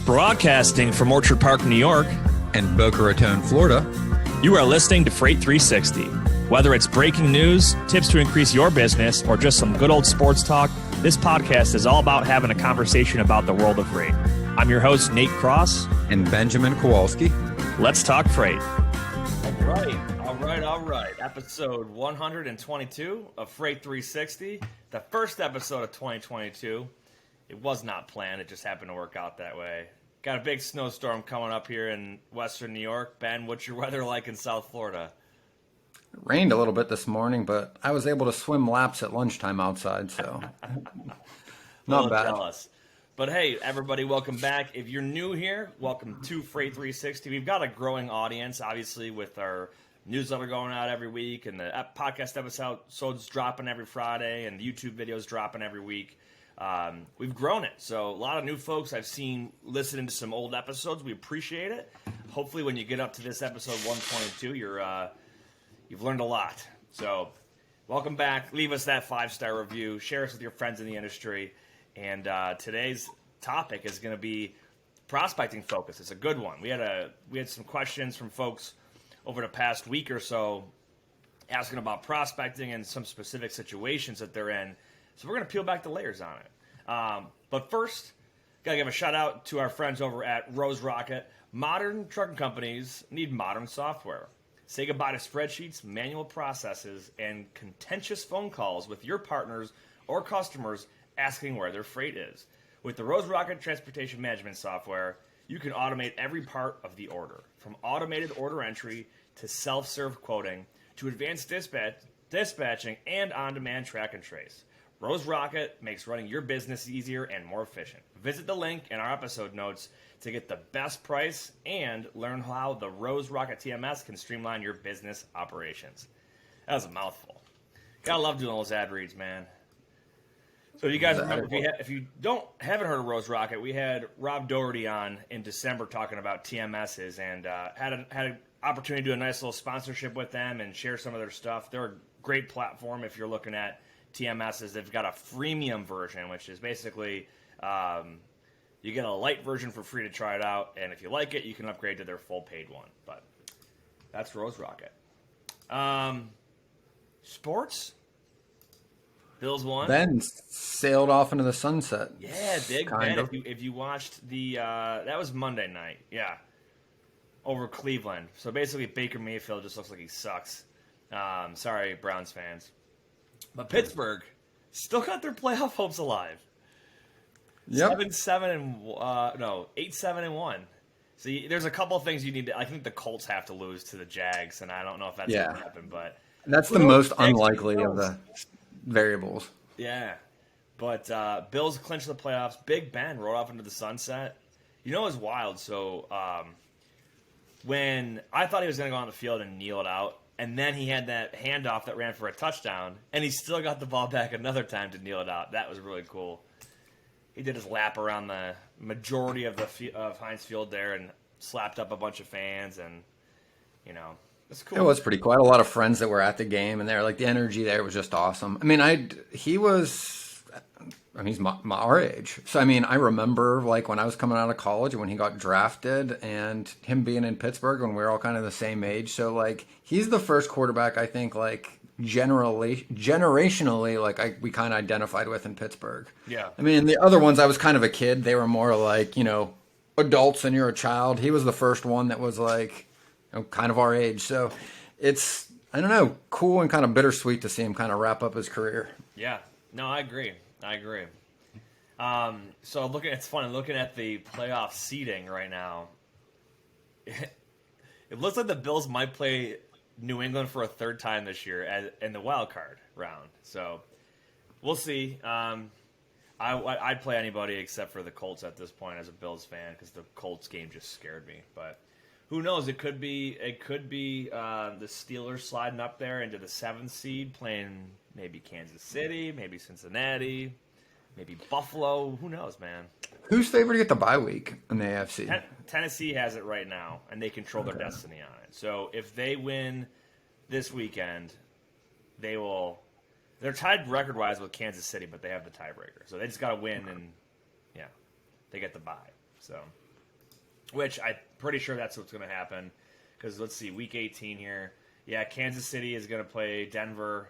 Broadcasting from Orchard Park, New York, and Boca Raton, Florida, you are listening to Freight 360. Whether it's breaking news, tips to increase your business, or just some good old sports talk, this podcast is all about having a conversation about the world of freight. I'm your host, Nate Cross. and Benjamin Kowalski. Let's talk freight. All right. Episode 122 of Freight 360, the first episode of 2022. It was not planned. It just happened to work out that way. Got a big snowstorm coming up here in western New York. Ben, what's your weather like in South Florida? It rained a little bit this morning, but I was able to swim laps at lunchtime outside, so not bad. Jealous. But hey, everybody, welcome back. If you're new here, welcome to Freight 360. We've got a growing audience, obviously, with our newsletter going out every week and the podcast episodes dropping every Friday and the YouTube videos dropping every week. We've grown it. So a lot of new folks I've seen listening to some old episodes. We appreciate it. Hopefully when you get up to this episode 122, you've learned a lot. So welcome back. Leave us that 5-star review. Share us with your friends in the industry. And today's topic is going to be prospecting focus. It's a good one. We had some questions from folks over the past week or so asking about prospecting and some specific situations that they're in. So we're going to peel back the layers on it. But first, got to give a shout out to our friends over at Rose Rocket. Modern trucking companies need modern software. Say goodbye to spreadsheets, manual processes, and contentious phone calls with your partners or customers asking where their freight is. With the Rose Rocket transportation management software, you can automate every part of the order, from automated order entry to self-serve quoting to advanced dispatching and on-demand track and trace. Rose Rocket makes running your business easier and more efficient. Visit the link in our episode notes to get the best price and learn how the Rose Rocket TMS can streamline your business operations. That was a mouthful. Gotta love doing those ad reads, man. So you guys remember, if you haven't heard of Rose Rocket, we had Rob Doherty on in December talking about TMSs and had an opportunity to do a nice little sponsorship with them and share some of their stuff. They're a great platform if you're looking at TMSs. They've got a freemium version, which is basically you get a light version for free to try it out, and if you like it, you can upgrade to their full paid one. But that's Rose Rocket. Sports. Bills won. Ben sailed off into the sunset. Yeah, big Ben. If you watched the that was Monday night. Yeah, over Cleveland. So basically, Baker Mayfield just looks like he sucks. Sorry, Browns fans. But Pittsburgh still got their playoff hopes alive. Yep. 8-7-1. So there's a couple of things you need to. I think the Colts have to lose to the Jags, and I don't know if that's going to happen. But that's the most unlikely of the variables. Yeah, but Bills clinched the playoffs. Big Ben rode off into the sunset. You know, it was wild. So when I thought he was going to go on the field and kneel it out, and then he had that handoff that ran for a touchdown, and he still got the ball back another time to kneel it out. That was really cool. He did his lap around the majority of Heinz Field there and slapped up a bunch of fans, and it's cool. It was pretty cool. I had a lot of friends that were at the game, and the energy there was just awesome. I mean, he's our age. So, I remember, when I was coming out of college and when he got drafted and him being in Pittsburgh when we were all kind of the same age. So, he's the first quarterback, I think, generationally, we kind of identified with in Pittsburgh. Yeah. The other ones, I was kind of a kid. They were more adults and you're a child. He was the first one that was kind of our age. So it's, I don't know, cool and kind of bittersweet to see him kind of wrap up his career. Yeah. No, I agree. So it's funny looking at the playoff seeding right now. It looks like the Bills might play New England for a third time this year in the wild card round. So we'll see. I'd play anybody except for the Colts at this point as a Bills fan because the Colts game just scared me. But who knows? It could be the Steelers sliding up there into the 7th seed, playing maybe Kansas City, maybe Cincinnati, maybe Buffalo. Who knows, man? Who's favored to get the bye week in the AFC? Tennessee has it right now, and they control their destiny on it. So if they win this weekend, they will. They're tied record-wise with Kansas City, but they have the tiebreaker. So they just got to win, and they get the bye. So which I'm pretty sure that's what's going to happen. Because let's see, week 18 here. Yeah, Kansas City is going to play Denver,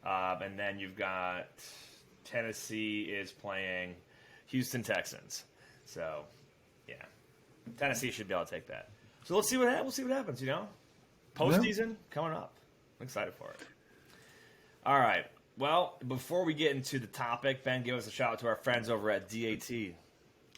and then you've got Tennessee is playing Houston Texans. So, yeah, Tennessee should be able to take that. So we'll see what happens. Postseason coming up. I'm excited for it. All right. Well, before we get into the topic, Ben, give us a shout out to our friends over at DAT.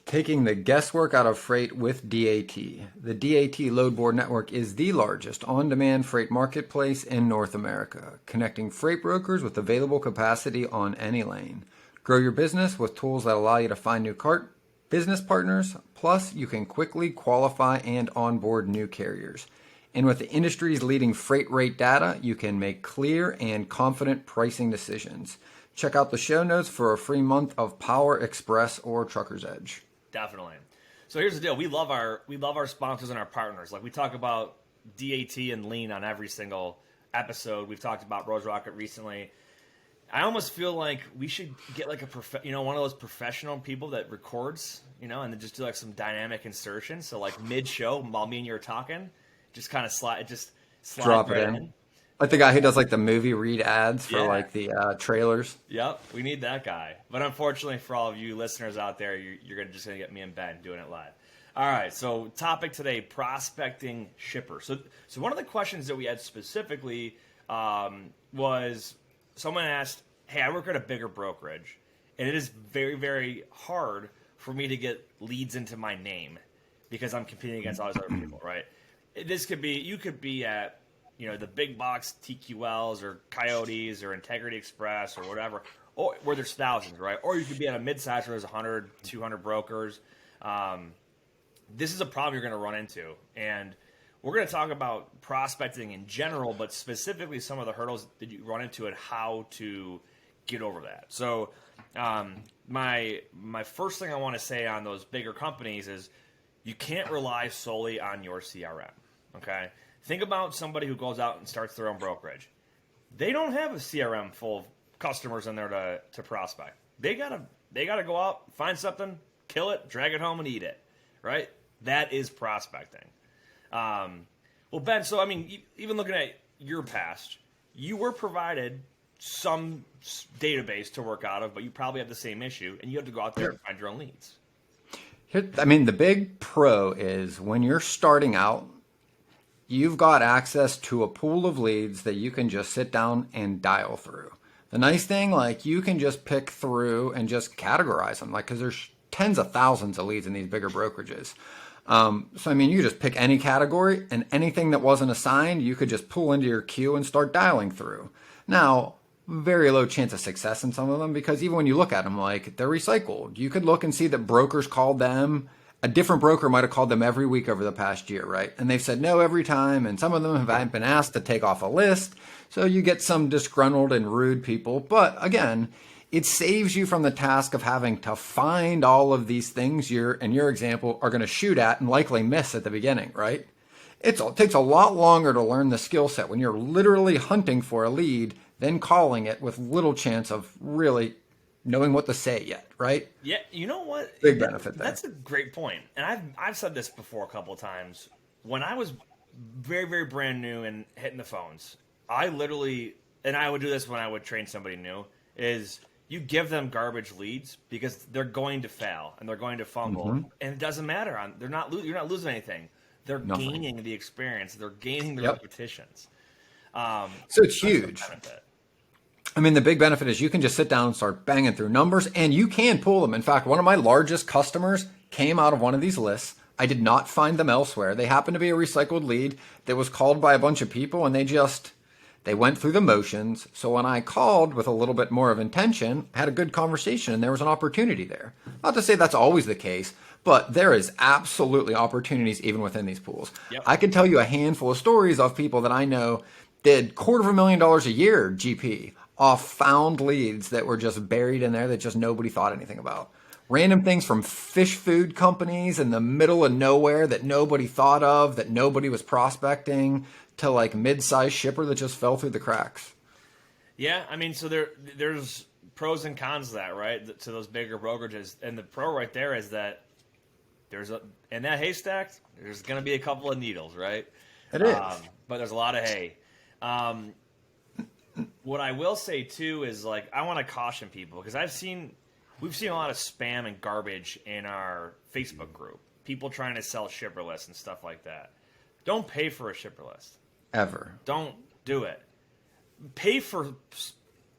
Taking the guesswork out of freight with DAT. The DAT Load Board Network is the largest on-demand freight marketplace in North America, connecting freight brokers with available capacity on any lane. Grow your business with tools that allow you to find new business partners, plus you can quickly qualify and onboard new carriers. And with the industry's leading freight rate data, you can make clear and confident pricing decisions. Check out the show notes for a free month of Power Express or Trucker's Edge. Definitely. So here's the deal: we love our sponsors and our partners. Like we talk about DAT and Lean on every single episode. We've talked about Rose Rocket recently. I almost feel like we should get like one of those professional people that records, and then just do like some dynamic insertion. So like mid-show, while me and you are talking, just kind of slide Drop right it in. Like the guy who does like the movie read ads for like the trailers. Yep, we need that guy. But unfortunately for all of you listeners out there, you're just going to get me and Ben doing it live. All right, so topic today, prospecting shippers. So one of the questions that we had specifically was someone asked, hey, I work at a bigger brokerage, and it is very, very hard for me to get leads into my name because I'm competing against all these other people, right? You could be at the big box TQLs or Coyotes or Integrity Express or whatever, or where there's thousands, right? Or you could be at a mid-size where there's 100, 200 brokers. This is a problem you're going to run into. And we're going to talk about prospecting in general, but specifically some of the hurdles that you run into and how to get over that. So my first thing I want to say on those bigger companies is you can't rely solely on your CRM, okay? Think about somebody who goes out and starts their own brokerage. They don't have a CRM full of customers in there to prospect. They gotta go out, find something, kill it, drag it home, and eat it, right? That is prospecting. Well, Ben, so I mean, even looking at your past, you were provided some database to work out of, but you probably have the same issue, and you have to go out there and find your own leads. The big pro is when you're starting out, you've got access to a pool of leads that you can just sit down and dial through. The nice thing, you can just pick through and just categorize them, because there's tens of thousands of leads in these bigger brokerages. You just pick any category, and anything that wasn't assigned, you could just pull into your queue and start dialing through. Now, very low chance of success in some of them, because even when you look at them, they're recycled. You could look and see that brokers called them. A different broker might have called them every week over the past year, right? And they've said no every time, and some of them have been asked to take off a list. So you get some disgruntled and rude people. But again, it saves you from the task of having to find all of these things in your example, are going to shoot at and likely miss at the beginning, right? It takes a lot longer to learn the skill set when you're literally hunting for a lead than calling it with little chance of really knowing what to say yet, right? Yeah, you know what? Big benefit there. That's a great point. And I've said this before a couple of times. When I was very, very brand new and hitting the phones, I literally, and I would do this when I would train somebody new, is you give them garbage leads because they're going to fail and they're going to fumble. Mm-hmm. And it doesn't matter. You're not losing anything. They're gaining the experience. They're gaining the repetitions. So it's huge. The big benefit is you can just sit down and start banging through numbers, and you can pull them. In fact, one of my largest customers came out of one of these lists. I did not find them elsewhere. They happened to be a recycled lead that was called by a bunch of people, and they went through the motions. So when I called with a little bit more of intention, I had a good conversation, and there was an opportunity there. Not to say that's always the case, but there is absolutely opportunities even within these pools. Yep. I could tell you a handful of stories of people that I know did $250,000 a year GP off found leads that were just buried in there that just nobody thought anything about. Random things from fish food companies in the middle of nowhere that nobody thought of, that nobody was prospecting, to mid-sized shipper that just fell through the cracks. Yeah, so there's pros and cons to that, right? To those bigger brokerages. And the pro right there is that in that haystack, there's going to be a couple of needles, right? It is. But there's a lot of hay. What I will say too is like I want to caution people because we've seen a lot of spam and garbage in our Facebook group. People trying to sell shipper lists and stuff like that. Don't pay for a shipper list. Ever. Don't do it. Pay for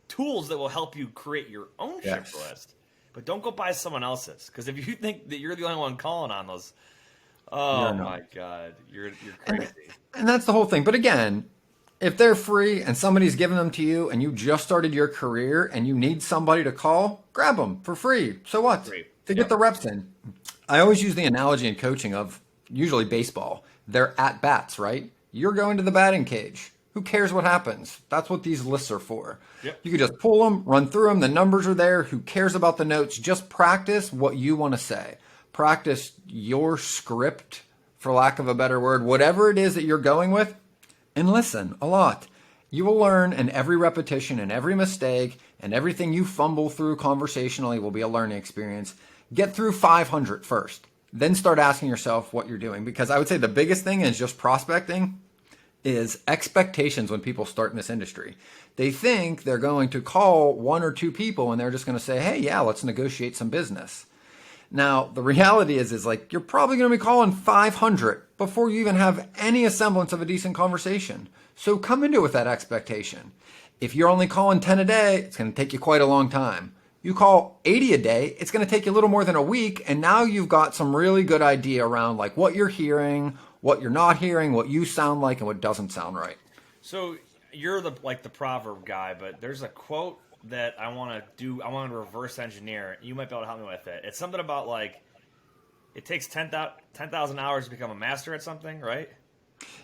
tools that will help you create your own shipper list. But don't go buy someone else's. Because if you think that you're the only one calling on those, oh my God, you're crazy. And that's the whole thing. But again, if they're free and somebody's giving them to you and you just started your career and you need somebody to call, grab them for free. So what? To get the reps in. I always use the analogy in coaching of usually baseball. They're at bats, right? You're going to the batting cage. Who cares what happens? That's what these lists are for. Yep. You can just pull them, run through them. The numbers are there. Who cares about the notes? Just practice what you want to say. Practice your script, for lack of a better word, whatever it is that you're going with, and listen a lot. You will learn, and every repetition and every mistake and everything you fumble through conversationally will be a learning experience. Get through 500 first. Then start asking yourself what you're doing. Because I would say the biggest thing is just prospecting is expectations when people start in this industry. They think they're going to call one or two people and they're just going to say, hey, yeah, let's negotiate some business. Now, the reality is like you're probably going to be calling 500 before you even have any semblance of a decent conversation. So come into it with that expectation. If you're only calling 10 a day, it's going to take you quite a long time. You call 80 a day, it's going to take you a little more than a week. And now you've got some really good idea around like what you're hearing, what you're not hearing, what you sound like, and what doesn't sound right. So you're the proverb guy, but there's a quote that I want to do. I want to reverse engineer. You might be able to help me with it. It's something about like it takes 10,000 hours to become a master at something, right?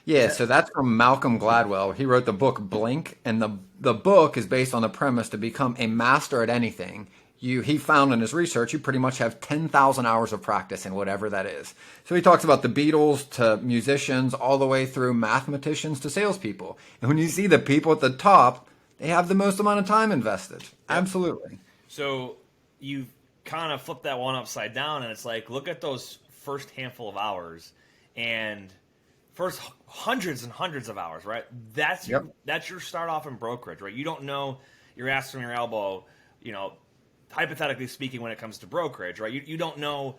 Yeah, so that's from Malcolm Gladwell. He wrote the book Blink, and the book is based on the premise to become a master at anything. He found in his research you pretty much have 10,000 hours of practice in whatever that is. So he talks about the Beatles to musicians all the way through mathematicians to salespeople. And when you see the people at the top, they have the most amount of time invested. Absolutely. So you kind of flip that one upside down, and it's like, look at those first handful of hours and first hundreds and hundreds of hours, right? That's your start off in brokerage, right? You don't know your ass from your elbow, hypothetically speaking, when it comes to brokerage, right? You don't know,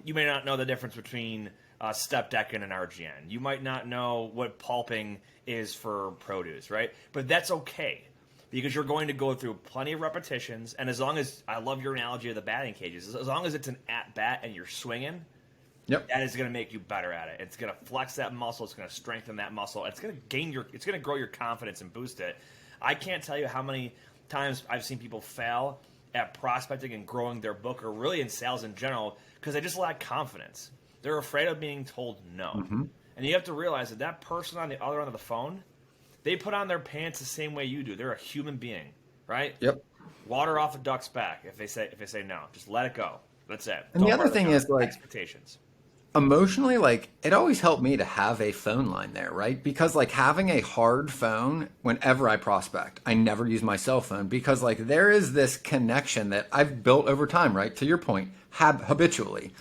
you may not know the difference between step decking and RGN. You might not know what pulping is for produce, right? But that's okay because you're going to go through plenty of repetitions. And as long as, I love your analogy of the batting cages, as long as it's an at-bat and you're swinging, that is going to make you better at it. It's going to flex that muscle. It's going to strengthen that muscle. It's going to grow your confidence and boost it. I can't tell you how many times I've seen people fail at prospecting and growing their book, or really in sales in general, because they just lack confidence. They're afraid of being told no. Mm-hmm. And you have to realize that person on the other end of the phone, they put on their pants the same way you do. They're a human being, right? Yep. Water off a duck's back if they say no. Just let it go. That's it. And the other thing is like expectations. Emotionally, like it always helped me to have a phone line there, right? Because like having a hard phone whenever I prospect, I never use my cell phone because like there is this connection that I've built over time, right? To your point, habitually,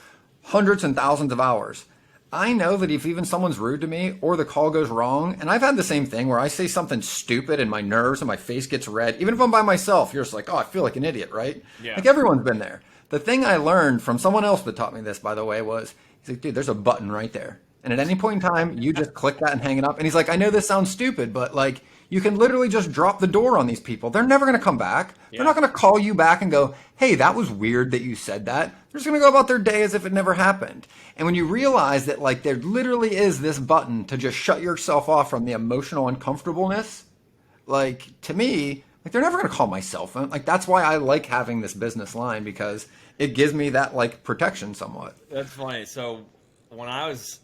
hundreds and thousands of hours. I know that if even someone's rude to me or the call goes wrong, and I've had the same thing where I say something stupid and my nerves and my face gets red, even if I'm by myself, you're just like, oh, I feel like an idiot, right? Yeah. Like everyone's been there. The thing I learned from someone else that taught me this, by the way, was he's like, dude, there's a button right there. And at any point in time, you just click that and hang it up. And he's like, I know this sounds stupid, but like you can literally just drop the door on these people. They're never going to come back. Yeah. They're not going to call you back and go, hey, that was weird that you said that. They're just going to go about their day as if it never happened. And when you realize that like there literally is this button to just shut yourself off from the emotional uncomfortableness, like to me, like they're never going to call my cell phone. Like that's why I like having this business line because it gives me that like protection somewhat. That's funny. So when I was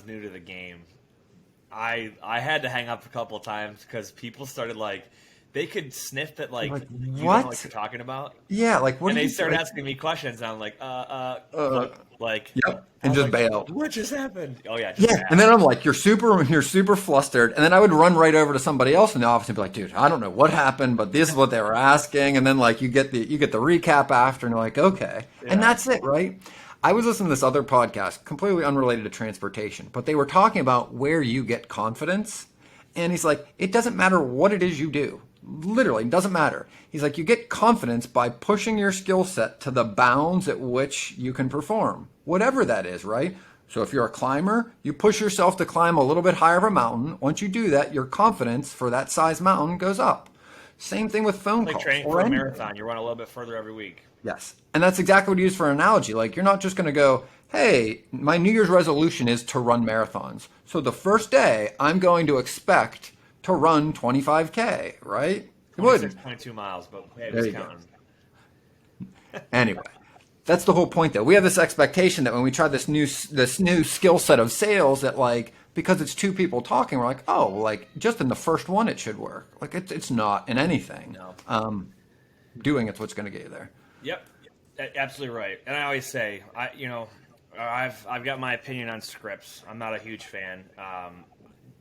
new to the game, I had to hang up a couple of times because people started like they could sniff that like what? You know what you're talking about. Yeah, like what? And they started asking me questions, and I'm like, yep, and just bail. What just happened? Oh yeah, and then I'm like, you're super flustered, and then I would run right over to somebody else in the office and be like, dude, I don't know what happened, but this is what they were asking, and then like you get the recap after, and you're like, okay, and that's it, right? I was listening to this other podcast, completely unrelated to transportation, but they were talking about where you get confidence. And he's like, it doesn't matter what it is you do. Literally, it doesn't matter. He's like, you get confidence by pushing your skill set to the bounds at which you can perform, whatever that is, right? So if you're a climber, you push yourself to climb a little bit higher of a mountain. Once you do that, your confidence for that size mountain goes up. Same thing with phone calls. Like training for a marathon, you run a little bit further every week. Yes. And that's exactly what you use for an analogy. Like, you're not just going to go, hey, my New Year's resolution is to run marathons. So the first day, I'm going to expect to run 25K, right? You would. 26.2 miles, but hey, There it's you go. counting. Anyway, that's the whole point, though. We have this expectation that when we try this new skill set of sales, that like, because it's two people talking, we're like, oh, well, like just in the first one, it should work. Like it's not in anything. No. Doing it's what's going to get you there. Yep, absolutely right. And I always say, I've got my opinion on scripts. I'm not a huge fan.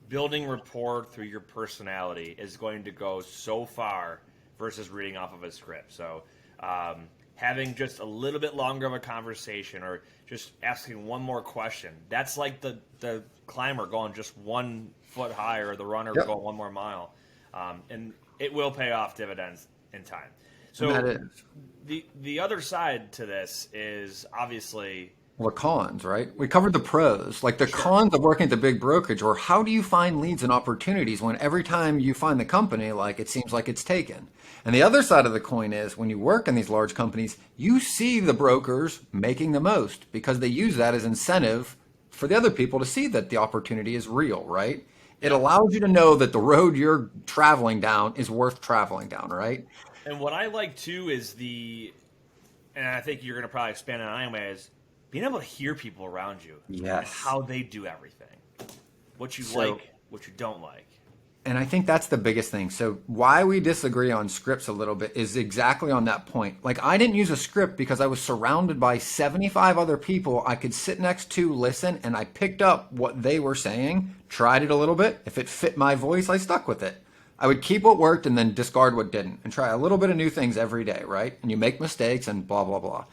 Building rapport through your personality is going to go so far versus reading off of a script. So having just a little bit longer of a conversation or just asking one more question, that's like the climber going just 1 foot higher, or the runner going 1 more mile. And it will pay off dividends in time. So that is. The other side to this is obviously... Well, the cons, right? We covered the pros. Like the cons of working at the big brokerage, or how do you find leads and opportunities when every time you find the company, like it seems like it's taken. And the other side of the coin is when you work in these large companies, you see the brokers making the most because they use that as incentive for the other people to see that the opportunity is real, right? It allows you to know that the road you're traveling down is worth traveling down, right? And what I like too is and I think you're going to probably expand on it anyway, is being able to hear people around you. Yes. And how they do everything. What you like, what you don't like. And I think that's the biggest thing. So why we disagree on scripts a little bit is exactly on that point. Like I didn't use a script because I was surrounded by 75 other people I could sit next to, listen, and I picked up what they were saying, tried it a little bit. If it fit my voice, I stuck with it. I would keep what worked and then discard what didn't and try a little bit of new things every day, right? And you make mistakes and blah, blah, blah.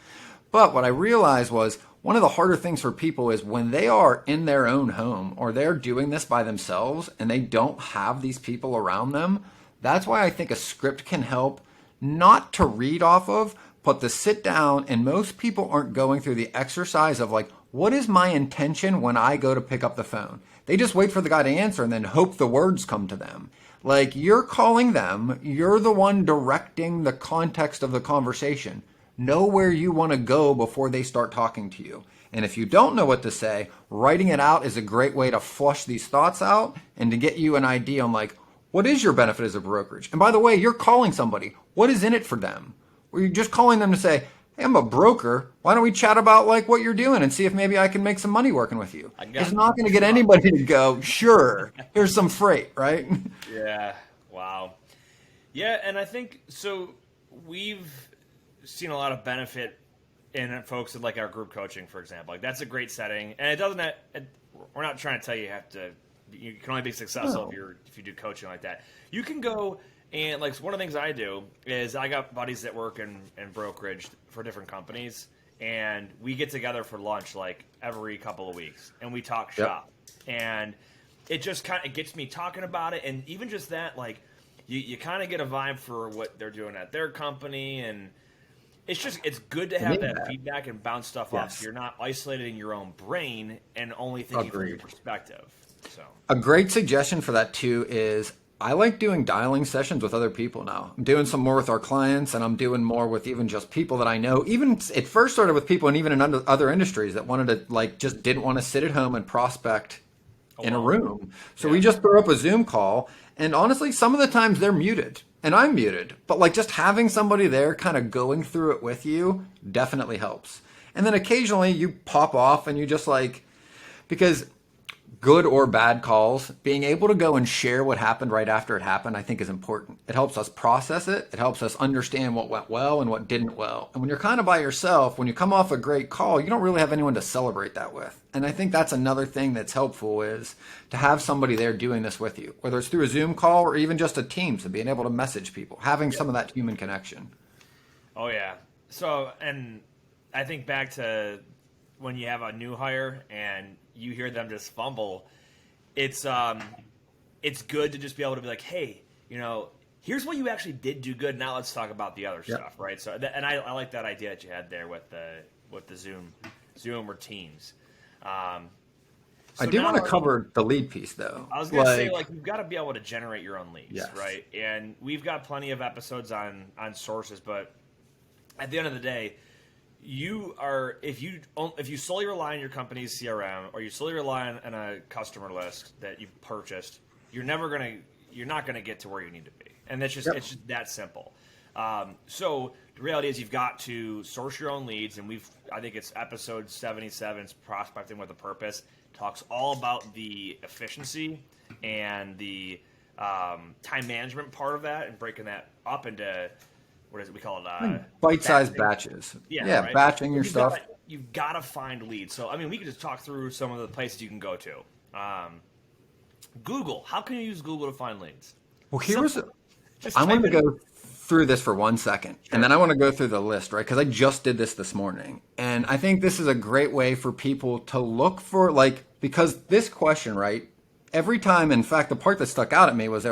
But what I realized was one of the harder things for people is when they are in their own home or they're doing this by themselves and they don't have these people around them. That's why I think a script can help, not to read off of, but to sit down. And most people aren't going through the exercise of like, what is my intention when I go to pick up the phone? They just wait for the guy to answer and then hope the words come to them. Like you're calling them, you're the one directing the context of the conversation. Know where you want to go before they start talking to you. And if you don't know what to say, writing it out is a great way to flush these thoughts out and to get you an idea on like, what is your benefit as a brokerage? And by the way, you're calling somebody. What is in it for them? Or you're just calling them to say, hey, I'm a broker. Why don't we chat about like what you're doing and see if maybe I can make some money working with you? It's not going to get anybody to go, sure, here's some freight, right? Yeah. Wow. Yeah. And I think so we've seen a lot of benefit in folks in like our group coaching, for example. Like that's a great setting, and it doesn't. We're not trying to tell you have to. You can only be successful if you do coaching like that. You can go and like one of the things I do is I got buddies that work in brokerage for different companies, and we get together for lunch like every couple of weeks, and we talk shop, and it just kind of gets me talking about it, and even just that, like you kind of get a vibe for what they're doing at their company, and it's good to have that feedback and bounce stuff off so you're not isolated in your own brain and only thinking from your perspective. So a great suggestion for that too is I like doing dialing sessions with other people now. I'm doing some more with our clients and I'm doing more with even just people that I know. Even it first started with people and even in other industries that wanted to like just didn't want to sit at home and prospect in a room. So we just throw up a Zoom call, and honestly, some of the times they're muted. And I'm muted, but like just having somebody there kind of going through it with you definitely helps. And then occasionally you pop off and you just like, because good or bad calls, being able to go and share what happened right after it happened, I think is important. It helps us process it. It helps us understand what went well and what didn't well. And when you're kind of by yourself, when you come off a great call, you don't really have anyone to celebrate that with. And I think that's another thing that's helpful is to have somebody there doing this with you, whether it's through a Zoom call or even just a Teams and being able to message people, having some of that human connection. Oh, yeah. So, and I think back to when you have a new hire and you hear them just fumble, it's good to just be able to be like, hey, here's what you actually did do good. Now let's talk about the other stuff, right? So, and I like that idea that you had there with the Zoom or Teams. I do want to cover the lead piece, though. I was going to say, you've got to be able to generate your own leads, yes. right? And we've got plenty of episodes on sources, but at the end of the day, if you solely rely on your company's CRM or you solely rely on a customer list that you've purchased, you're not gonna get to where you need to be, and it's just that simple. So the reality is you've got to source your own leads, and I think it's episode 77, Prospecting with a Purpose, talks all about the efficiency and the time management part of that, and breaking that up into what is it we call it? Bite-sized batches. Yeah, right? Batching your stuff. You've got to find leads. So I mean, we could just talk through some of the places you can go to. Google. How can you use Google to find leads? Well, I want to go through this for 1 second, and then I want to go through the list, right? Because I just did this morning, and I think this is a great way for people to look for, because this question, right? Every time, in fact, the part that stuck out at me was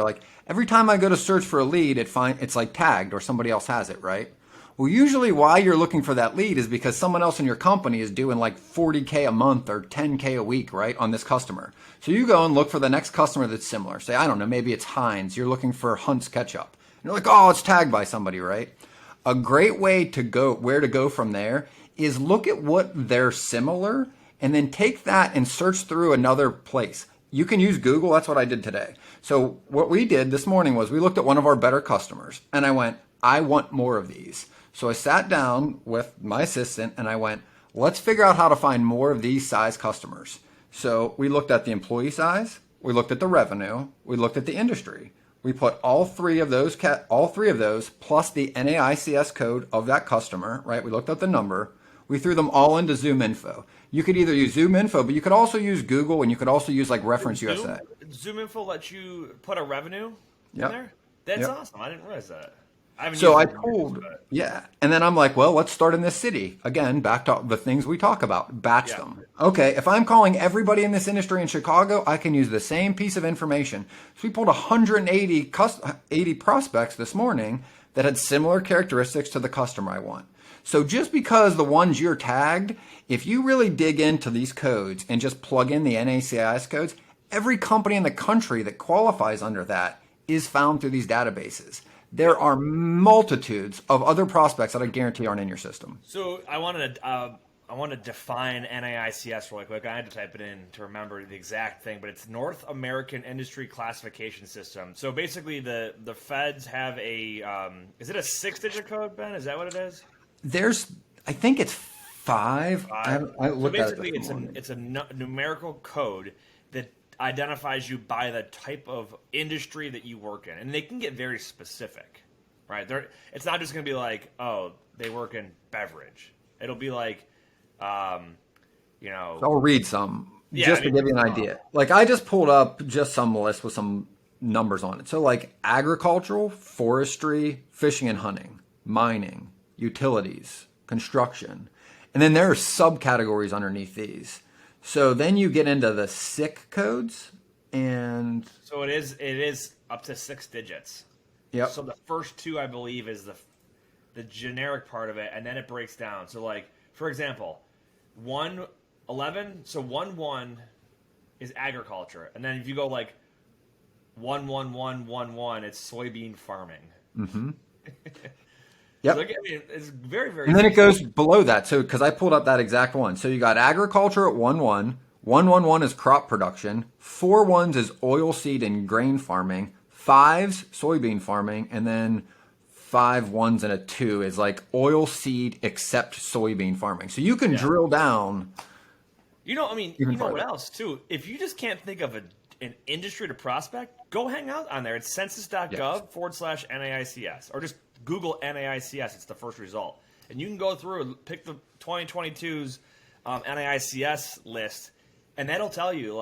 every time I go to search for a lead, it's tagged or somebody else has it, right? Well, usually why you're looking for that lead is because someone else in your company is doing $40K a month or $10K a week, right, on this customer. So you go and look for the next customer that's similar. Say, I don't know, maybe it's Heinz. You're looking for Hunt's ketchup. And you're like, oh, it's tagged by somebody, right? A great way to go from there is look at what they're similar and then take that and search through another place. You can use Google. That's what I did today. So what we did this morning was we looked at one of our better customers and I went, I want more of these. So I sat down with my assistant and I went, let's figure out how to find more of these size customers. So we looked at the employee size, we looked at the revenue, we looked at the industry. We put all three of those plus the NAICS code of that customer, right? We looked at the number. We threw them all into Zoom Info. You could either use Zoom Info, but you could also use Google, and you could also use Reference USA. Zoom Info lets you put a revenue in there? That's awesome. I didn't realize that. So I pulled, and then I'm like, well, let's start in this city. Again, back to the things we talk about, batch them. Okay, if I'm calling everybody in this industry in Chicago, I can use the same piece of information. So we pulled 180 prospects this morning that had similar characteristics to the customer I want. So just because the ones you're tagged, if you really dig into these codes and just plug in the NACIS codes, every company in the country that qualifies under that is found through these databases. There are multitudes of other prospects that I guarantee aren't in your system. So I want to define NAICS really quick. I had to type it in to remember the exact thing, but it's North American Industry Classification System. So basically, the feds have a is it a 6-digit code, Ben? Is that what it is? I think it's 5. I looked at it this morning. It's a numerical code that identifies you by the type of industry that you work in, and they can get very specific, right? It's not just going to be like, oh, they work in beverage. It'll be like, I'll read some to give you an idea. I just pulled up just some list with some numbers on it. So agricultural, forestry, fishing and hunting, mining, utilities, construction, and then there are subcategories underneath these. So then you get into the SIC codes, and so it is up to 6 digits. Yep. So the first 2, I believe, is the generic part of it, and then it breaks down. So for example, 111. So 11 is agriculture, and then if you go 11111, it's soybean farming. Mm-hmm. Yep. So it's very, very. And then it goes below that. So, because I pulled up that exact one. So you got agriculture at 11. 111 is crop production. 4 ones is oil seed and grain farming. 5's soybean farming, and then 5 ones and a 2 is oil seed except soybean farming. So you can drill down. You know what else too? If you just can't think of an industry to prospect, go hang out on there. It's census.gov/NAICS, or just Google NAICS. It's the first result. And you can go through and pick the 2022's NAICS list, and that'll tell you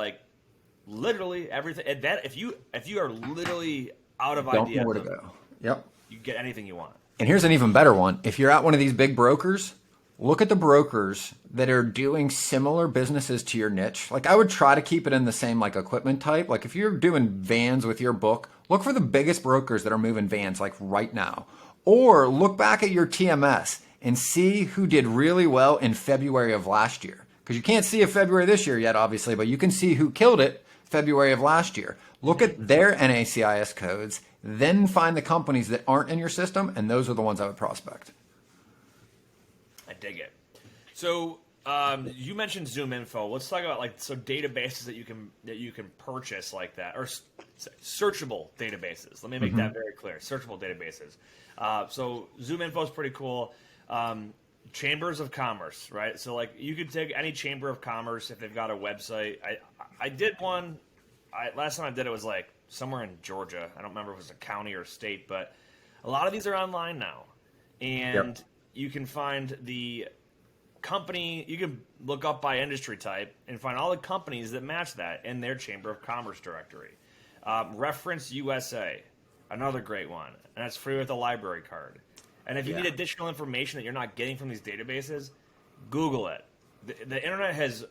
literally everything. And that if you are literally out of Don't ideas, know where to go. Yep. You get anything you want. And here's an even better one. If you're at one of these big brokers, look at the brokers that are doing similar businesses to your niche. Like I would try to keep it in the same like equipment type. Like if you're doing vans with your book, look for the biggest brokers that are moving vans like right now. Or look back at your TMS and see who did really well in February of last year. Because you can't see a February this year yet, obviously, but you can see who killed it February of last year. Look at their NACIS codes, then find the companies that aren't in your system, and those are the ones I would prospect. I dig it. So you mentioned Zoom Info. Let's talk about databases that you can purchase like that, or searchable databases. Let me make that very clear. Searchable databases. So Zoom Info is pretty cool. Chambers of Commerce, right? So like you could take any chamber of commerce if they've got a website. I did one. Last time I did it was like somewhere in Georgia. I don't remember if it was a county or state, but a lot of these are online now, and you can find the company. You can look up by industry type and find all the companies that match that in their Chamber of Commerce directory. Reference USA, another great one, and that's free with a library card. And if you need additional information that you're not getting from these databases, Google it. The internet has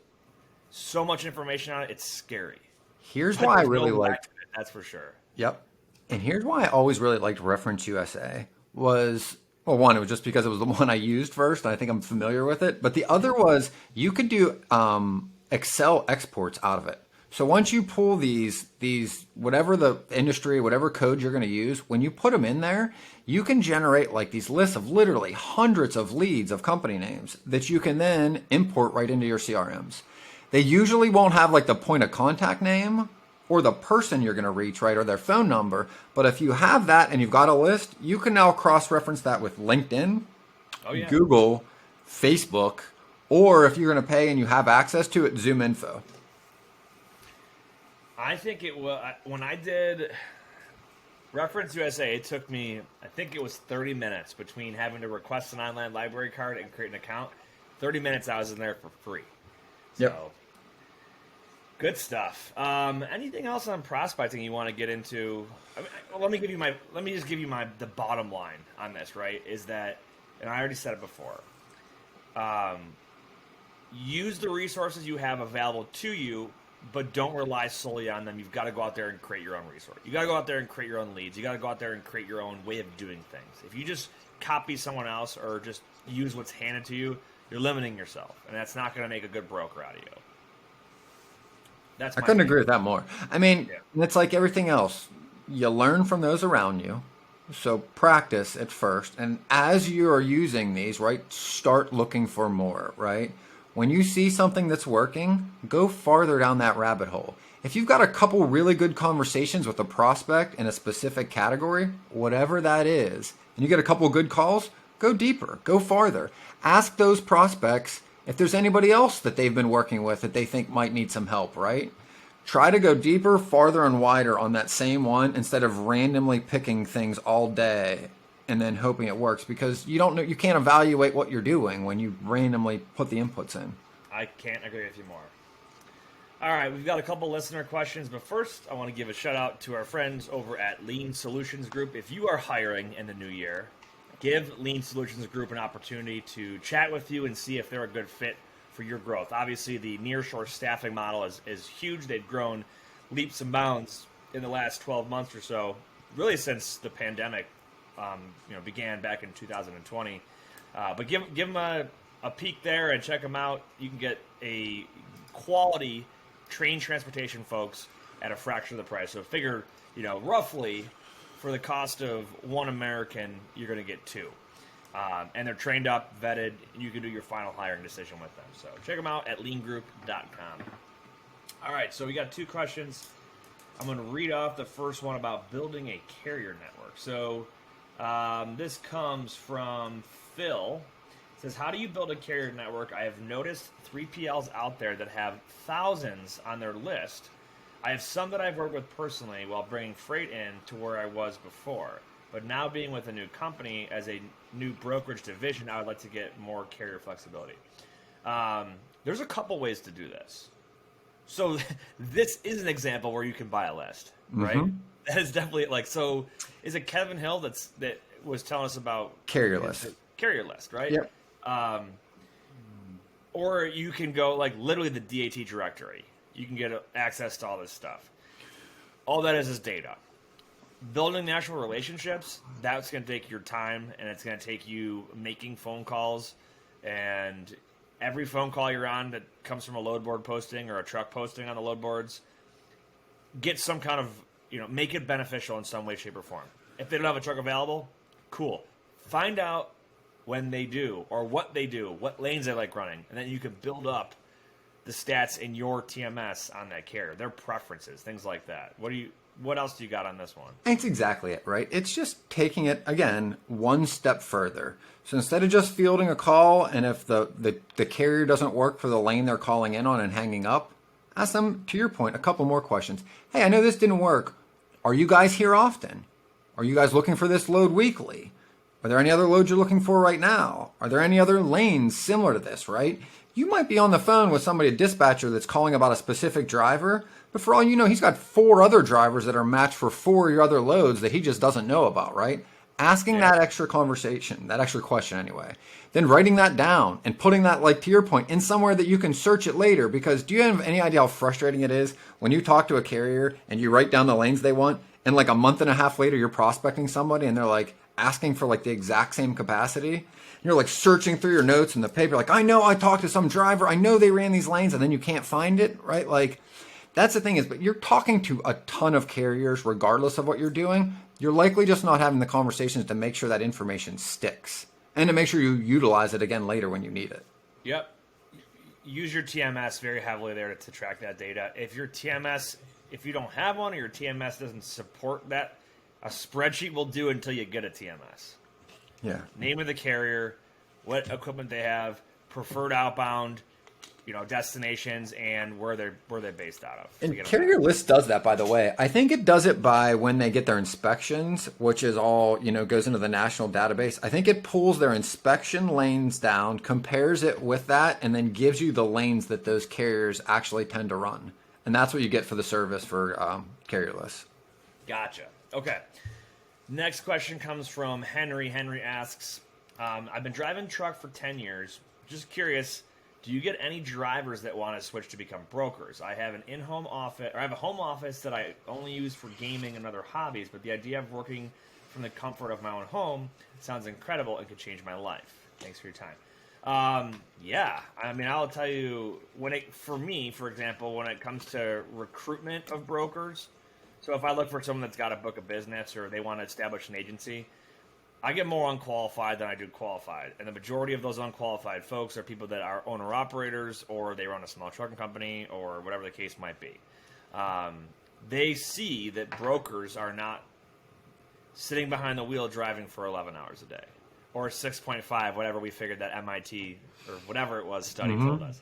so much information on it, it's scary. Here's why I really liked it, that's for sure. Yep. And here's why I always really liked Reference USA was, well, one, it was just because it was the one I used first, and I think I'm familiar with it. But the other was you could do Excel exports out of it. So once you pull these whatever the industry, whatever code you're going to use, when you put them in there, you can generate like these lists of literally hundreds of leads of company names that you can then import right into your CRMs. They usually won't have like the point of contact name or the person you're going to reach, right, or their phone number. But if you have that and you've got a list, you can now cross-reference that with LinkedIn, Google, Facebook, or if you're going to pay and you have access to it, Zoom Info. I think it was when I did Reference USA. It took me, I think it was 30 minutes between having to request an online library card and create an account. 30 minutes I was in there for free. So, good stuff. Anything else on prospecting you want to get into? I mean, let me just give you the bottom line on this. Right? Is that, and I already said it before. Use the resources you have available to you, but don't rely solely on them. You've got to go out there and create your own resource. You got to go out there and create your own leads. You got to go out there and create your own way of doing things. If you just copy someone else or just use what's handed to you, you're limiting yourself, and that's not going to make a good broker out of you. I couldn't agree with that more. I mean, it's like everything else. You learn from those around you. So practice at first. And as you are using these, right, start looking for more, right? When you see something that's working, go farther down that rabbit hole. If you've got a couple really good conversations with a prospect in a specific category, whatever that is, and you get a couple good calls, go deeper, go farther. Ask those prospects if there's anybody else that they've been working with that they think might need some help, right? Try to go deeper, farther, and wider on that same one instead of randomly picking things all day and then hoping it works, because you don't know, you can't evaluate what you're doing when you randomly put the inputs in. I can't agree with you more. All right, we've got a couple listener questions, but first I want to give a shout out to our friends over at Lean Solutions Group. If you are hiring in the new year, give Lean Solutions Group an opportunity to chat with you and see if they're a good fit for your growth. Obviously, the nearshore staffing model is huge. They've grown leaps and bounds in the last 12 months or so, really since the pandemic began back in 2020. But give them a peek there and check them out. You can get a quality train transportation folks at a fraction of the price. So figure, roughly for the cost of one American, you're going to get two. And they're trained up, vetted, and you can do your final hiring decision with them. So check them out at leangroup.com. All right, so we got two questions. I'm going to read off the first one about building a carrier network. So this comes from Phil. It says, how do you build a carrier network? I have noticed 3PLs out there that have thousands on their list. I have some that I've worked with personally while bringing freight in to where I was before. But now being with a new company as a new brokerage division, I would like to get more carrier flexibility. There's a couple ways to do this. So this is an example where you can buy a list, right? Mm-hmm. That is definitely so is it Kevin Hill that was telling us about carrier list, right? Yep. Or you can go like literally the DAT directory. You can get access to all this stuff. All that is data. Building national relationships, that's going to take your time, and it's going to take you making phone calls. And every phone call you're on that comes from a load board posting or a truck posting on the load boards, get some kind of, make it beneficial in some way, shape, or form. If they don't have a truck available, cool. Find out when they do or what they do, what lanes they like running, and then you can build up the stats in your TMS on that carrier, their preferences, things like that. What else do you got on this one? That's exactly it, right? It's just taking it, again, one step further. So instead of just fielding a call, and if the carrier doesn't work for the lane they're calling in on and hanging up, ask them, to your point, a couple more questions. Hey, I know this didn't work. Are you guys here often? Are you guys looking for this load weekly? Are there any other loads you're looking for right now? Are there any other lanes similar to this, right? You might be on the phone with somebody, a dispatcher, that's calling about a specific driver, but for all you know, he's got 4 other drivers that are matched for 4 of your other loads that he just doesn't know about, right? Asking that extra conversation, that extra question anyway, then writing that down and putting that, like to your point, in somewhere that you can search it later. Because do you have any idea how frustrating it is when you talk to a carrier and you write down the lanes they want, and like a month and a half later you're prospecting somebody and they're like asking for like the exact same capacity? And you're like searching through your notes in the paper, like, I know I talked to some driver, I know they ran these lanes, and then you can't find it, right? Like, that's the thing is, but you're talking to a ton of carriers regardless of what you're doing. You're likely just not having the conversations to make sure that information sticks and to make sure you utilize it again later when you need it. Yep. Use your TMS very heavily there to track that data. If your TMS, if you don't have one or your TMS doesn't support that, a spreadsheet will do until you get a TMS. Yeah. Name of the carrier, what equipment they have, preferred outbound, destinations, and where they're based out of. And Carrier List does that, by the way. I think it does it by when they get their inspections, which is all, goes into the national database. I think it pulls their inspection lanes down, compares it with that, and then gives you the lanes that those carriers actually tend to run. And that's what you get for the service for Carrier List. Gotcha. Okay. Next question comes from Henry. Henry asks, I've been driving truck for 10 years. Just curious, do you get any drivers that want to switch to become brokers? I have an in-home office, or I have a home office that I only use for gaming and other hobbies, but the idea of working from the comfort of my own home sounds incredible and could change my life. Thanks for your time. Yeah, I mean, I'll tell you, for me, for example, when it comes to recruitment of brokers, so if I look for someone that's got a book of business or they want to establish an agency, I get more unqualified than I do qualified. And the majority of those unqualified folks are people that are owner-operators or they run a small trucking company or whatever the case might be. They see that brokers are not sitting behind the wheel driving for 11 hours a day or 6.5, whatever we figured that MIT or whatever it was study told us.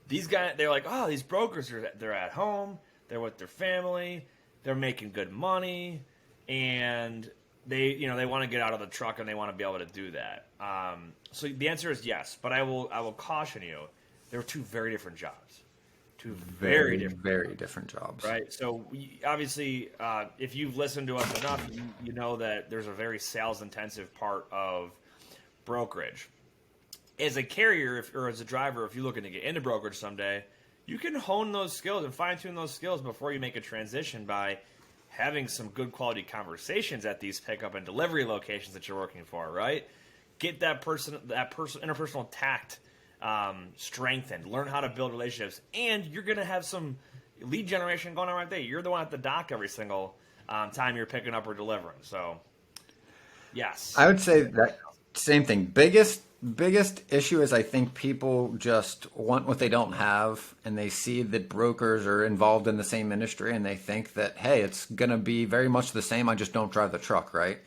These guys, they're like, oh, these brokers, they're at home, they're with their family, they're making good money, and they want to get out of the truck and they want to be able to do that. So the answer is yes, but I will caution you, they're 2 very different jobs. 2 very different jobs. Right. So obviously, if you've listened to us enough, you know that there's a very sales intensive part of brokerage. As a carrier or as a driver, if you're looking to get into brokerage someday, you can hone those skills and fine tune those skills before you make a transition by having some good quality conversations at these pickup and delivery locations that you're working for, right? Get that interpersonal tact strengthened, learn how to build relationships, and you're going to have some lead generation going on right there. You're the one at the dock every single time you're picking up or delivering. So, yes. I would say that same thing. Biggest issue is I think people just want what they don't have, and they see that brokers are involved in the same industry, and they think that, hey, it's going to be very much the same. I just don't drive the truck, right?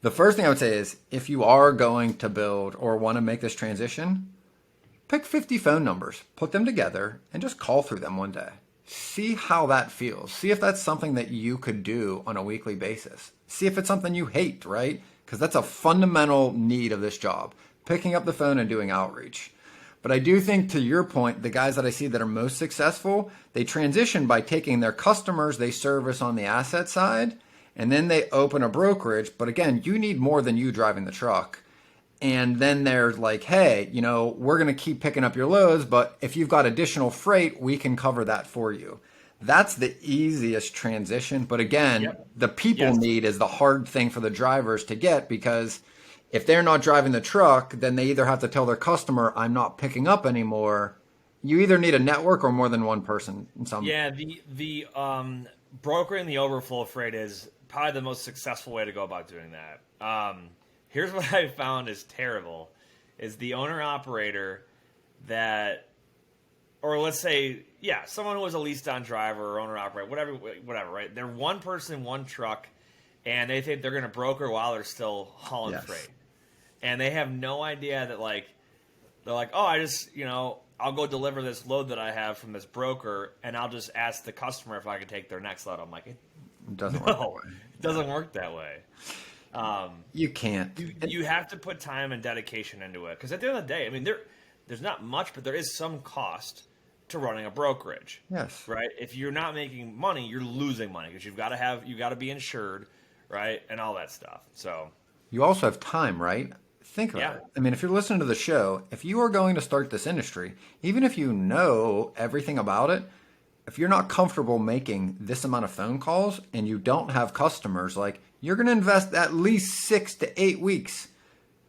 The first thing I would say is if you are going to build or want to make this transition, pick 50 phone numbers, put them together, and just call through them one day. See how that feels. See if that's something that you could do on a weekly basis. See if it's something you hate, right? Because that's a fundamental need of this job. Picking up the phone and doing outreach. But I do think, to your point, the guys that I see that are most successful, they transition by taking their customers they service on the asset side, and then they open a brokerage. But again, you need more than you driving the truck. And then they're like, hey, we're going to keep picking up your loads, but if you've got additional freight, we can cover that for you. That's the easiest transition. But again, Yep. the people Yes. need is the hard thing for the drivers to get, because if they're not driving the truck, then they either have to tell their customer, I'm not picking up anymore. You either need a network or more than one person in some. Yeah, the brokering the overflow freight is probably the most successful way to go about doing that. Here's what I found is terrible: is the owner operator that, or let's say, yeah, someone who was a leased on driver or owner operator, whatever, right? They're one person, one truck, and they think they're going to broker while they're still hauling Yes. freight, and they have no idea that they're like, oh, I just I'll go deliver this load that I have from this broker, and I'll just ask the customer if I can take their next load. I'm like, It doesn't work that no, way. it doesn't work that way. You can't. You have to put time and dedication into it, because at the end of the day, I mean, there's not much, but there is some cost to running a brokerage. Yes. Right. If you're not making money, you're losing money, because you got to be insured, right, and all that stuff. So You also have time, right? Think about Yeah. it. I mean, if you're listening to the show, if you are going to start this industry, even if you know everything about it, if you're not comfortable making this amount of phone calls and you don't have customers, like, you're going to invest at least 6 to 8 weeks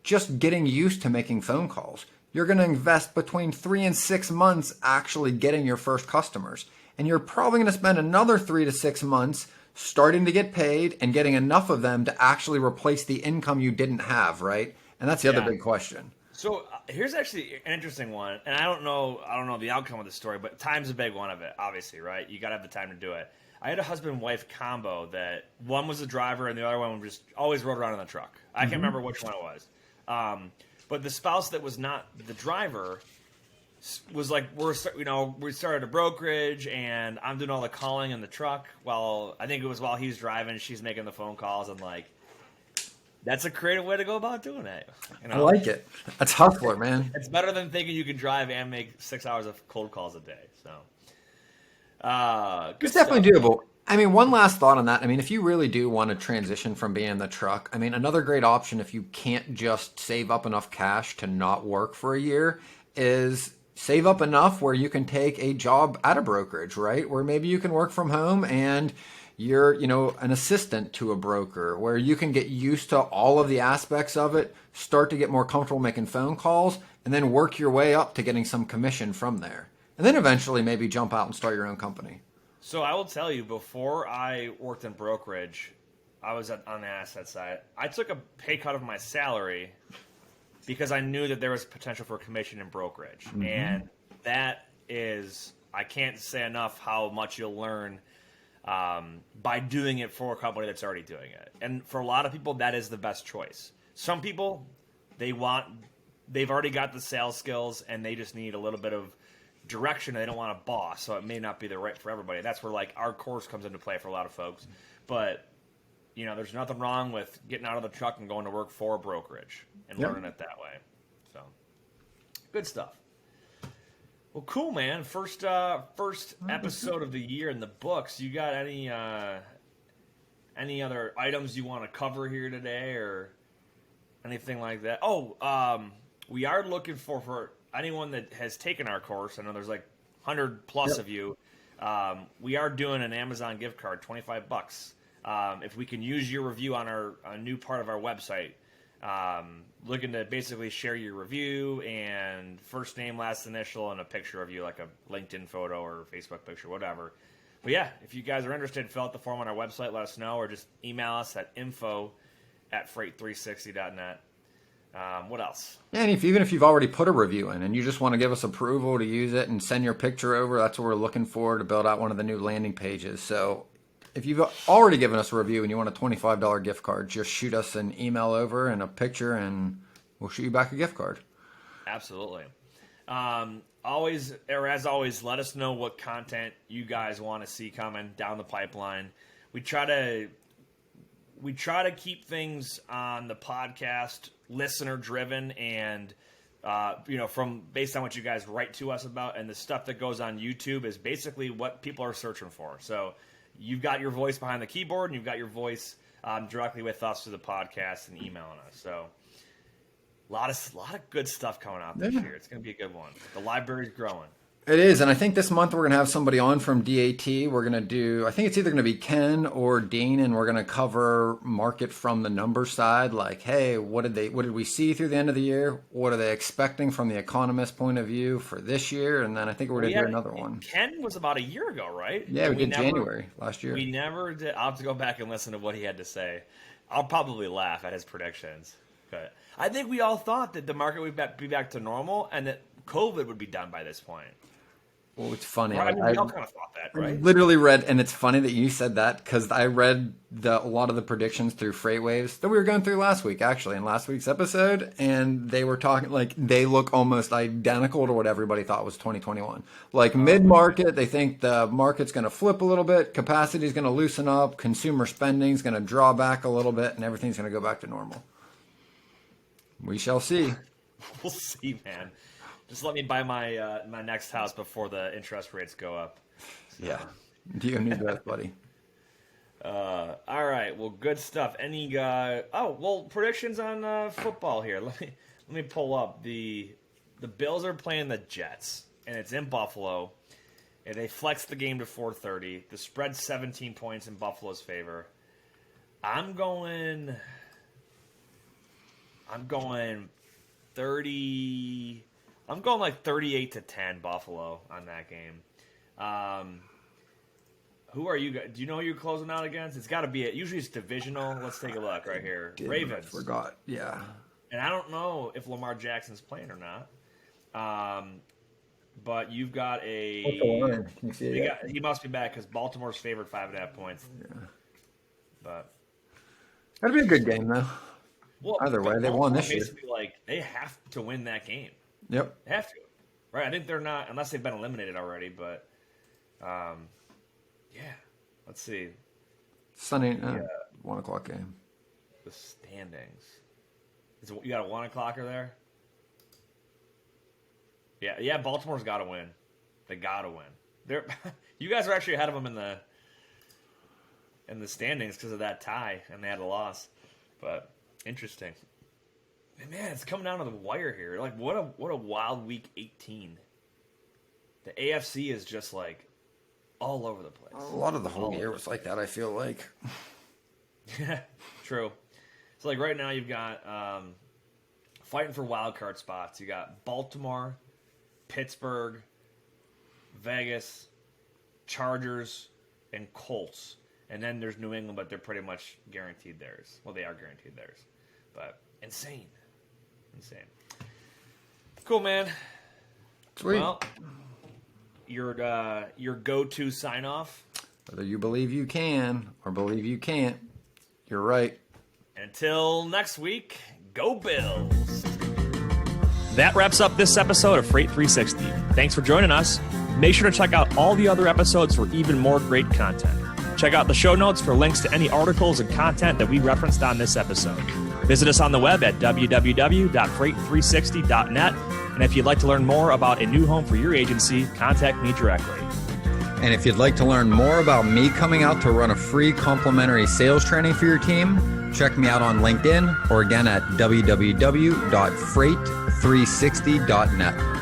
just getting used to making phone calls. You're going to invest between 3 and 6 months actually getting your first customers. And you're probably going to spend another 3 to 6 months starting to get paid and getting enough of them to actually replace the income you didn't have, right? And that's the other Yeah. big question. So here's actually an interesting one, and I don't know the outcome of the story, but time's a big one of it, obviously, right? You got to have the time to do it. I had a husband-wife combo that one was the driver and the other one just always rode around in the truck. I can't remember which one it was, but the spouse that was not the driver was like, we started a brokerage, and I'm doing all the calling in the truck while he's driving, she's making the phone calls, and like. That's a creative way to go about doing it. I like it. That's hustler, man. It's better than thinking you can drive and make 6 hours of cold calls a day. So, It's definitely doable. I mean, one last thought on that. I mean, if you really do want to transition from being in the truck, I mean, another great option if you can't just save up enough cash to not work for a year is save up enough where you can take a job at a brokerage, right? Where maybe you can work from home and you're, an assistant to a broker, where you can get used to all of the aspects of it, start to get more comfortable making phone calls, and then work your way up to getting some commission from there. And then eventually maybe jump out and start your own company. So I will tell you, before I worked in brokerage, I was on the asset side. I took a pay cut of my salary because I knew that there was potential for commission in brokerage. Mm-hmm. And that is, I can't say enough how much you'll learn by doing it for a company that's already doing it. And for a lot of people, that is the best choice. Some people, they've already got the sales skills and they just need a little bit of direction. They don't want a boss, so it may not be the right for everybody. That's where like our course comes into play for a lot of folks. But there's nothing wrong with getting out of the truck and going to work for a brokerage and learning it that way. So good stuff. Well, cool, man. First episode of the year in the books. You got any other items you want to cover here today, or anything like that? Oh, we are looking for anyone that has taken our course. I know there's like 100 plus of you. We are doing an Amazon gift card, $25. If we can use your review on a new part of our website. Looking to basically share your review and first name, last initial, and a picture of you, like a LinkedIn photo or Facebook picture, whatever. But yeah, if you guys are interested, fill out the form on our website, let us know, or just email us at info@freight360.net. What else? Yeah, and even if you've already put a review in and you just want to give us approval to use it and send your picture over, that's what we're looking for to build out one of the new landing pages. So if you've already given us a review and you want a $25 gift card, just shoot us an email over and a picture and we'll shoot you back a gift card. Absolutely. As always, let us know what content you guys want to see coming down the pipeline. We try to keep things on the podcast listener driven and based on what you guys write to us about, and the stuff that goes on YouTube is basically what people are searching for. So you've got your voice behind the keyboard, and you've got your voice directly with us through the podcast and emailing us. So A lot of good stuff coming out this year. It's going to be a good one. The library's growing. It is, and I think this month we're going to have somebody on from DAT. We're going to do, I think it's either going to be Ken or Dean, and we're going to cover market from the number side. Like, hey, what did we see through the end of the year? What are they expecting from the economist point of view for this year? And then I think we're going to do another one. Ken was about a year ago, right? Yeah, we did January last year. We never did. I'll have to go back and listen to what he had to say. I'll probably laugh at his predictions. But I think we all thought that the market would be back to normal and that COVID would be done by this point. Well, it's funny. Right? We all kind of thought that, right? I literally read, and it's funny that you said that because I read a lot of the predictions through Freight Waves that we were going through last week, actually, in last week's episode, and they were talking like they look almost identical to what everybody thought was 2021. Like mid-market, they think the market's going to flip a little bit, capacity is going to loosen up, consumer spending is going to draw back a little bit, and everything's going to go back to normal. We shall see. We'll see, man. Just let me buy my my next house before the interest rates go up. So. Yeah. Do you need that, buddy? All right. Well, good stuff. Any predictions on football here. Let me pull up the Bills are playing the Jets, and it's in Buffalo. And they flexed the game to 4:30. The spread's 17 points in Buffalo's favor. I'm going 30. I'm going like 38-10 Buffalo on that game. Who are you guys? Do you know who you're closing out against? It's got to be it. Usually it's divisional. Let's take a look right here. Ravens. I forgot. Yeah. And I don't know if Lamar Jackson's playing or not. But you've got a. What's the line? Can you see it? He must be back because Baltimore's favored 5.5 points. Yeah. But that'd be a good game though. Well, either way, they won this year. Like they have to win that game. Yep. They have to, right? I think they're not unless they've been eliminated already. But, yeah. Let's see. Sunday 1 o'clock game. The standings. You got a 1 o'clocker there? Yeah. Baltimore's got to win. They got to win. You guys are actually ahead of them in the standings because of that tie, and they had a loss. But interesting. Man, it's coming down to the wire here. Like, what a wild week 18. The AFC is just like all over the place. A lot of the whole year was like that, I feel like. Yeah, true. So, like, right now you've got fighting for wild card spots. You got Baltimore, Pittsburgh, Vegas, Chargers, and Colts. And then there's New England, but they're pretty much guaranteed theirs. Well, they are guaranteed theirs. But insane. Cool, man. Sweet. Well, your go-to sign-off. Whether you believe you can or believe you can't, you're right. Until next week, go Bills. That wraps up this episode of Freight 360. Thanks for joining us. Make sure to check out all the other episodes for even more great content. Check out the show notes for links to any articles and content that we referenced on this episode. Visit us on the web at www.freight360.net. And if you'd like to learn more about a new home for your agency, contact me directly. And if you'd like to learn more about me coming out to run a free complimentary sales training for your team, check me out on LinkedIn or again at www.freight360.net.